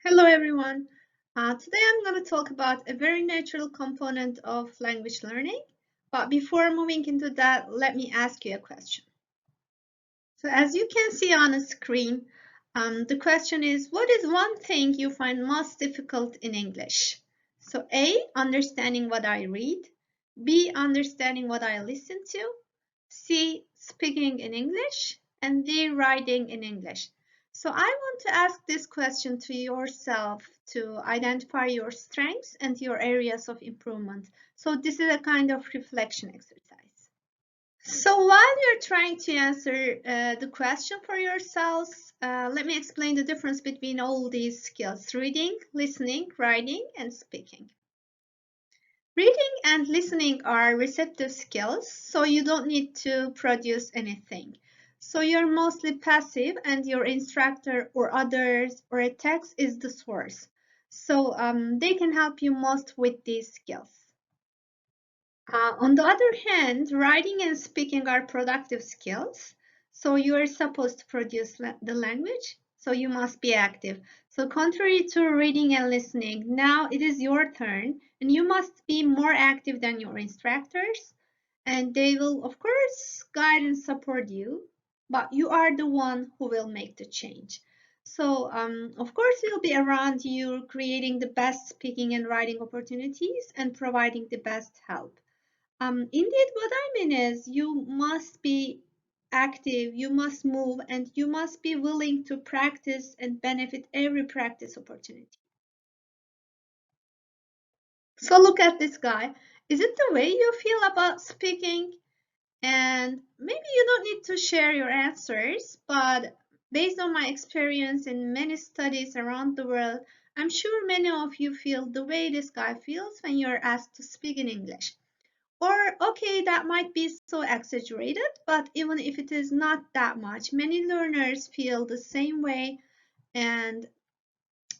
Hello everyone. Today I'm going to talk about a very natural component of language learning. But before moving into that, let me ask you a question. So as you can see on the screen, the question is, what is one thing you find most difficult in English? So A, understanding what I read. B, understanding what I listen to. C, speaking in English. And D, writing in English. So I want to ask this question to yourself to identify your strengths and your areas of improvement. So this is a kind of reflection exercise. So while you're trying to answer the question for yourselves, let me explain the difference between all these skills: reading, listening, writing, and speaking. Reading and listening are receptive skills, so you don't need to produce anything. So you're mostly passive and your instructor or others or a text is the source. So they can help you most with these skills. On the other hand, writing and speaking are productive skills. So you are supposed to produce the language, so you must be active. So contrary to reading and listening, now it is your turn and you must be more active than your instructors. And they will, of course, guide and support you, but you are the one who will make the change. So, of course, we'll be around you creating the best speaking and writing opportunities and providing the best help. Indeed, what I mean is you must be active, you must move, and you must be willing to practice and benefit every practice opportunity. So look at this guy. Is it the way you feel about speaking? And maybe you don't need to share your answers, but based on my experience in many studies around the world, I'm sure many of you feel the way this guy feels when you're asked to speak in English. Or, okay, that might be so exaggerated, but even if it is not that much, many learners feel the same way and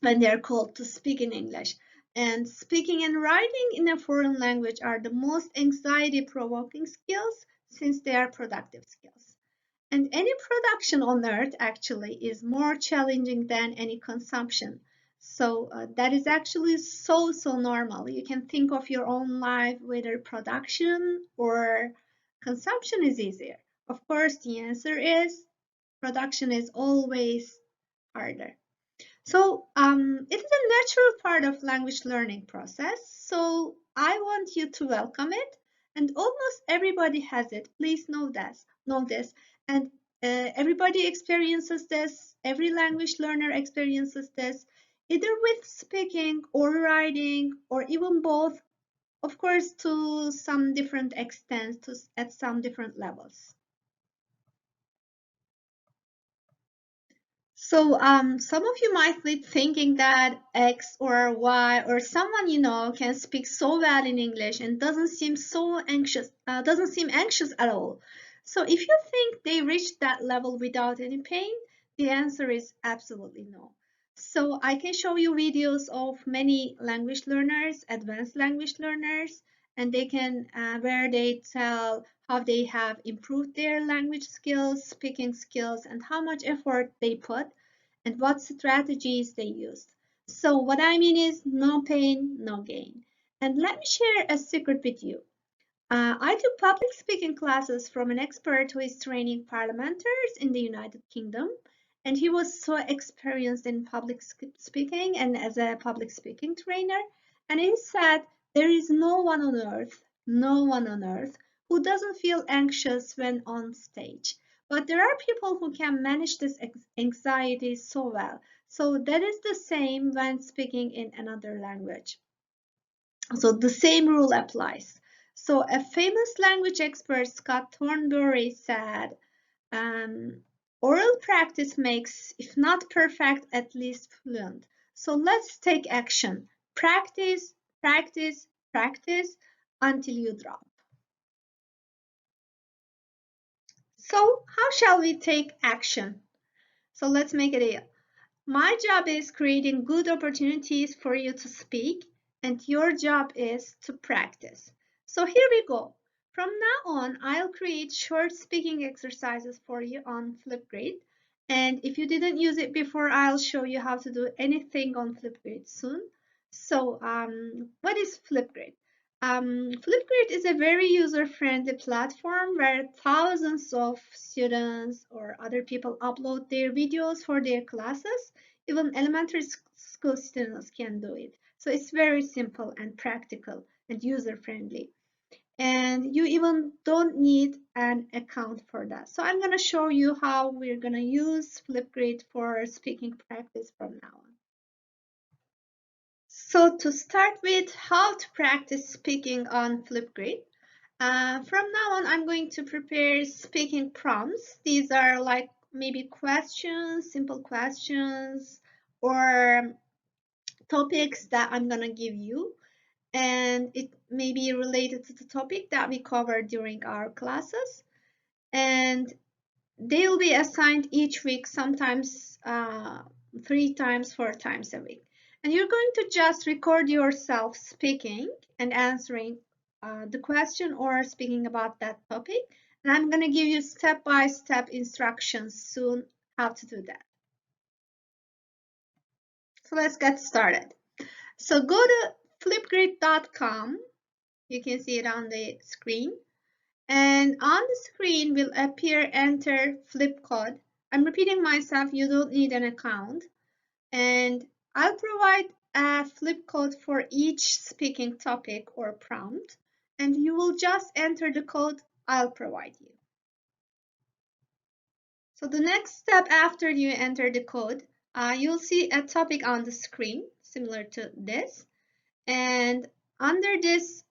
when they're called to speak in English. And speaking and writing in a foreign language are the most anxiety-provoking skills since they are productive skills. And any production on earth actually is more challenging than any consumption. So that is actually so normal. You can think of your own life, whether production or consumption is easier. Of course, the answer is production is always harder. So it is a natural part of language learning process. So I want you to welcome it. And almost everybody has it. Please know this. And everybody experiences this. Every language learner experiences this, either with speaking or writing or even both. Of course, to some different extents, at some different levels. So some of you might be thinking that X or Y or someone you know can speak so well in English and doesn't seem anxious at all. So if you think they reached that level without any pain, the answer is absolutely no. So I can show you videos of many language learners, advanced language learners, and they can where they tell how they have improved their language skills, speaking skills, and how much effort they put and what strategies they used. So what I mean is no pain, no gain. And let me share a secret with you. I took public speaking classes from an expert who is training parliamentarians in the United Kingdom, and he was so experienced in public speaking and as a public speaking trainer. And he said, there is no one on earth who doesn't feel anxious when on stage. But there are people who can manage this anxiety so well. So that is the same when speaking in another language. So the same rule applies. So a famous language expert, Scott Thornberry, said, oral practice makes, if not perfect, at least fluent. So let's take action. Practice, practice, practice until you drop. So how shall we take action? So let's make it real. My job is creating good opportunities for you to speak, and your job is to practice. So here we go. From now on, I'll create short speaking exercises for you on Flipgrid, And if you didn't use it before, I'll show you how to do anything on Flipgrid soon. So what is Flipgrid? Flipgrid is a very user-friendly platform where thousands of students or other people upload their videos for their classes. Even elementary school students can do it. So it's very simple and practical and user-friendly, and you even don't need an account for that. So I'm going to show you how we're going to use Flipgrid for speaking practice from now on. So to start with how to practice speaking on Flipgrid, from now on I'm going to prepare speaking prompts. These are like maybe questions, simple questions, or topics that I'm going to give you, and it may be related to the topic that we covered during our classes, and they'll be assigned each week, sometimes 3 times, 4 times a week. And you're going to just record yourself speaking and answering the question or speaking about that topic. And I'm going to give you step-by-step instructions soon how to do that. So let's get started. So go to flipgrid.com. You can see it on the screen. And on the screen will appear enter flip code. I'm repeating myself, you don't need an account. And I'll provide a flip code for each speaking topic or prompt. And you will just enter the code I'll provide you. So the next step after you enter the code, you'll see a topic on the screen similar to this. And under this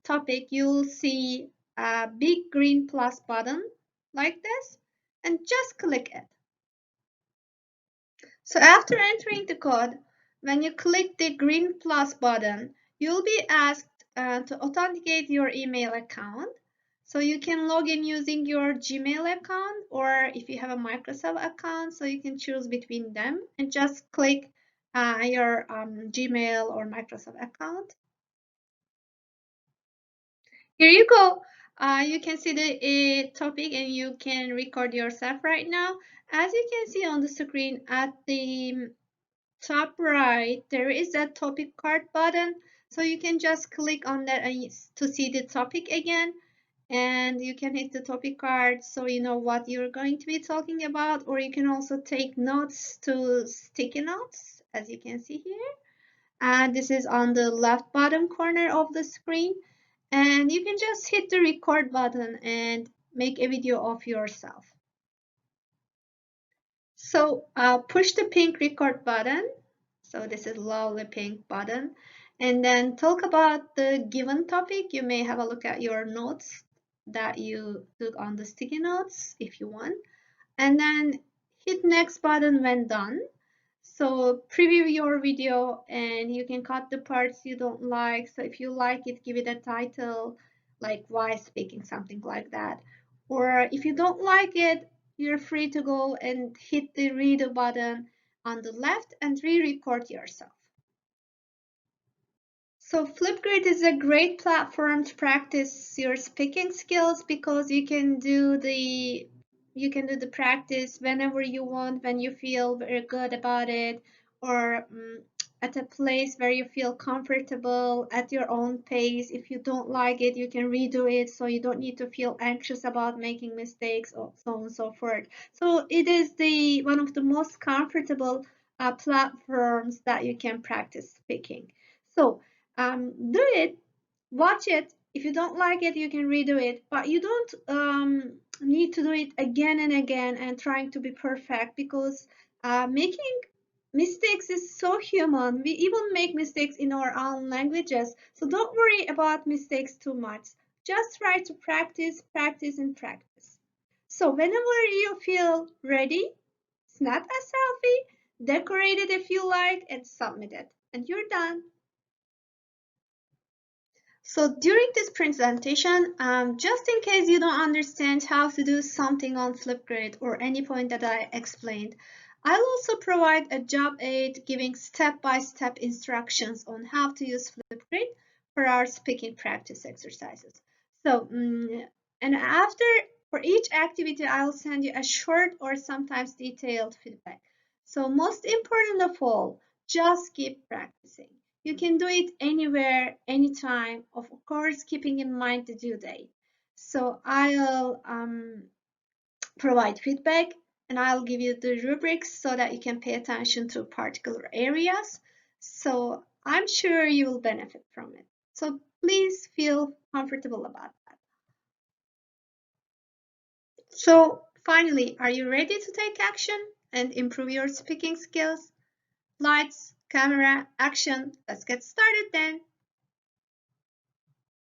topic, you'll see a big green plus button like this, and just click it. So after entering the code, when you click the green plus button, you'll be asked to authenticate your email account. So you can log in using your Gmail account, or if you have a Microsoft account, so you can choose between them and just click your Gmail or Microsoft account. Here you go. You can see the topic and you can record yourself right now. As you can see on the screen at the top right, there is a topic card button. So you can just click on that to see the topic again. And you can hit the topic card so you know what you're going to be talking about. Or you can also take notes to sticky notes, as you can see here. And this is on the left bottom corner of the screen. And you can just hit the record button and make a video of yourself. So push the pink record button. So this is lovely pink button. And then talk about the given topic. You may have a look at your notes that you took on the sticky notes if you want. And then hit next button when done. So preview your video and you can cut the parts you don't like. So if you like it, give it a title like why speaking, something like that. Or if you don't like it, you're free to go and hit the redo button on the left and re-record yourself. So Flipgrid is a great platform to practice your speaking skills because you can do the practice whenever you want, when you feel very good about it, or at a place where you feel comfortable at your own pace. If you don't like it, you can redo it, so you don't need to feel anxious about making mistakes or so on and so forth. So it is the one of the most comfortable platforms that you can practice speaking. So do it, watch it. If you don't like it, you can redo it, but you don't need to do it again and again and trying to be perfect, because making mistakes is so human. We even make mistakes in our own languages. So don't worry about mistakes too much. Just try to practice, practice, and practice. So whenever you feel ready, snap a selfie, decorate it if you like, and submit it. And you're done. So during this presentation, just in case you don't understand how to do something on Flipgrid or any point that I explained, I'll also provide a job aid giving step-by-step instructions on how to use Flipgrid for our speaking practice exercises. So, and after For each activity, I'll send you a short or sometimes detailed feedback. So most important of all, just keep practicing. You can do it anywhere, anytime, of course, keeping in mind the due date. So I'll provide feedback and I'll give you the rubrics so that you can pay attention to particular areas. So I'm sure you will benefit from it. So please feel comfortable about that. So finally, are you ready to take action and improve your speaking skills? Lights, camera, action. Let's get started then.